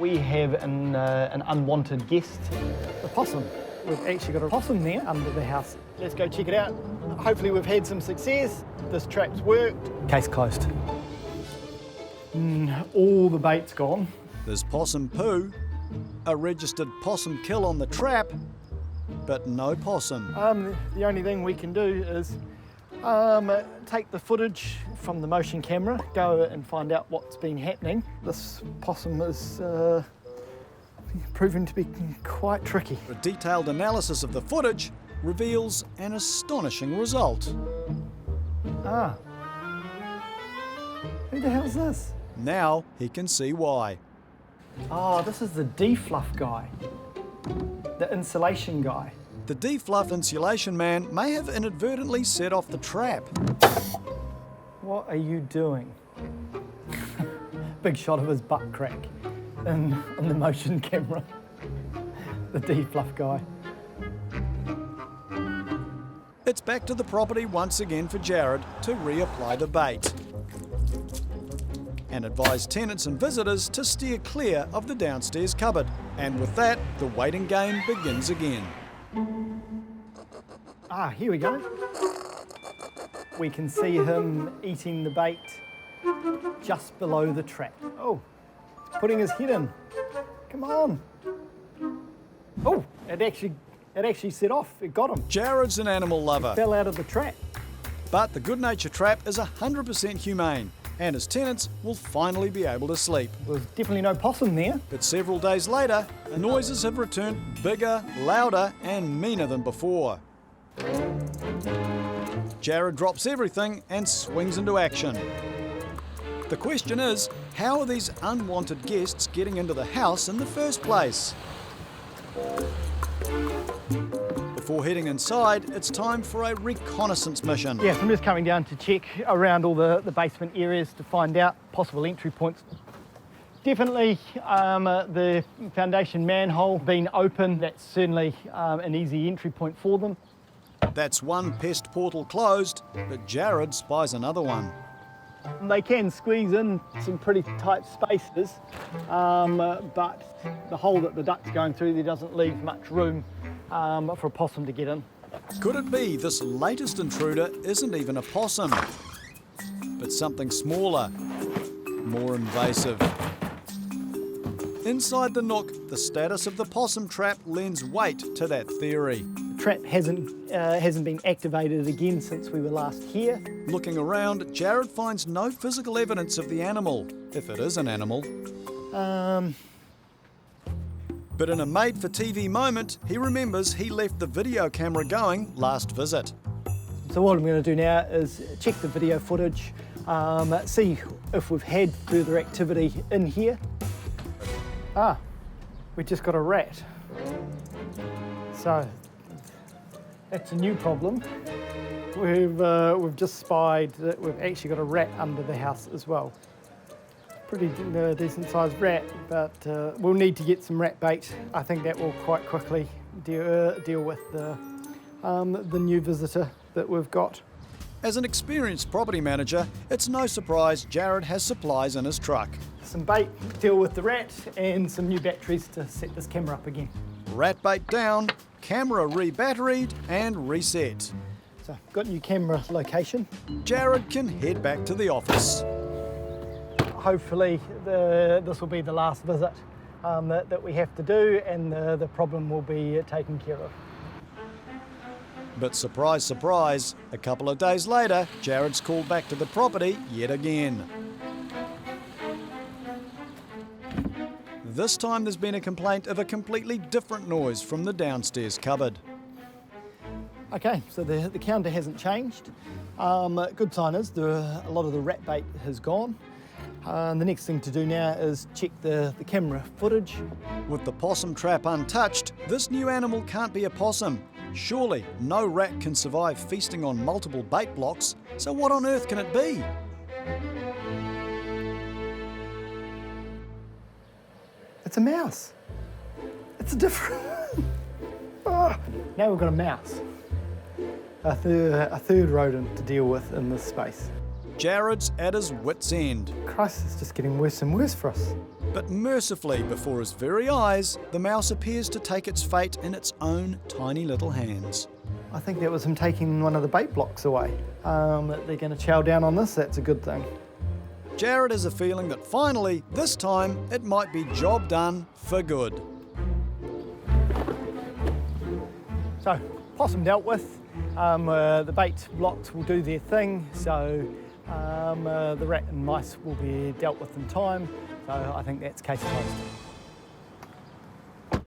we have an unwanted guest. The possum. We've actually got a possum there under the house. Let's go check it out. Hopefully we've had some success. This trap's worked. Case closed. All the bait's gone. There's possum poo, a registered possum kill on the trap, but no possum. The only thing we can do is take the footage from the motion camera, go and find out what's been happening. This possum is proven to be quite tricky. A detailed analysis of the footage reveals an astonishing result. Ah. Who the hell's this? Now he can see why. Oh, this is the defluff guy. The insulation guy. The defluff insulation man may have inadvertently set off the trap. What are you doing? Big shot of his butt crack in the motion camera. The defluff guy. It's back to the property once again for Jared to reapply the bait and advise tenants and visitors to steer clear of the downstairs cupboard. And with that, the waiting game begins again. Ah, here we go. We can see him eating the bait just below the trap. Oh, he's putting his head in. Come on. Oh, it actually set off. It got him. Jared's an animal lover. He fell out of the trap. But the Good Nature trap is 100% humane, and his tenants will finally be able to sleep. There's definitely no possum there. But several days later, the noises have returned bigger, louder, and meaner than before. Jared drops everything and swings into action. The question is, how are these unwanted guests getting into the house in the first place? Before heading inside, it's time for a reconnaissance mission. Yes, I'm just coming down to check around all the basement areas to find out possible entry points. Definitely the foundation manhole being open, that's certainly an easy entry point for them. That's one pest portal closed, but Jared spies another one. They can squeeze in some pretty tight spaces, but the hole that the duck's going through there doesn't leave much room for a possum to get in. Could it be this latest intruder isn't even a possum, but something smaller, more invasive? Inside the nook, the status of the possum trap lends weight to that theory. The trap hasn't been activated again since we were last here. Looking around, Jared finds no physical evidence of the animal, if it is an animal. But in a made-for-TV moment, he remembers he left the video camera going last visit. So what I'm going to do now is check the video footage, see if we've had further activity in here. Ah, we just got a rat. So that's a new problem. We've just spied that we've actually got a rat under the house as well. Pretty decent sized rat, but we'll need to get some rat bait. I think that will quite quickly deal with the new visitor that we've got. As an experienced property manager, it's no surprise Jared has supplies in his truck. Some bait to deal with the rat and some new batteries to set this camera up again. Rat bait down, camera re-batteried and reset. So, got new camera location. Jared can head back to the office. Hopefully this will be the last visit that we have to do, and the problem will be taken care of. But surprise, surprise, a couple of days later, Jared's called back to the property yet again. This time there's been a complaint of a completely different noise from the downstairs cupboard. Okay, so the counter hasn't changed. Good sign is a lot of the rat bait has gone. The next thing to do now is check the camera footage. With the possum trap untouched, this new animal can't be a possum. Surely no rat can survive feasting on multiple bait blocks, so what on earth can it be? It's a mouse. It's a different... Oh, now we've got a mouse. A third rodent to deal with in this space. Jared's at his wit's end. Christ, it's just getting worse and worse for us. But mercifully, before his very eyes, the mouse appears to take its fate in its own tiny little hands. I think that was him taking one of the bait blocks away. That they're going to chow down on this, that's a good thing. Jared has a feeling that finally, this time, it might be job done for good. So, possum dealt with. The bait blocks will do their thing, so the rat and mice will be dealt with in time. So I think that's case closed.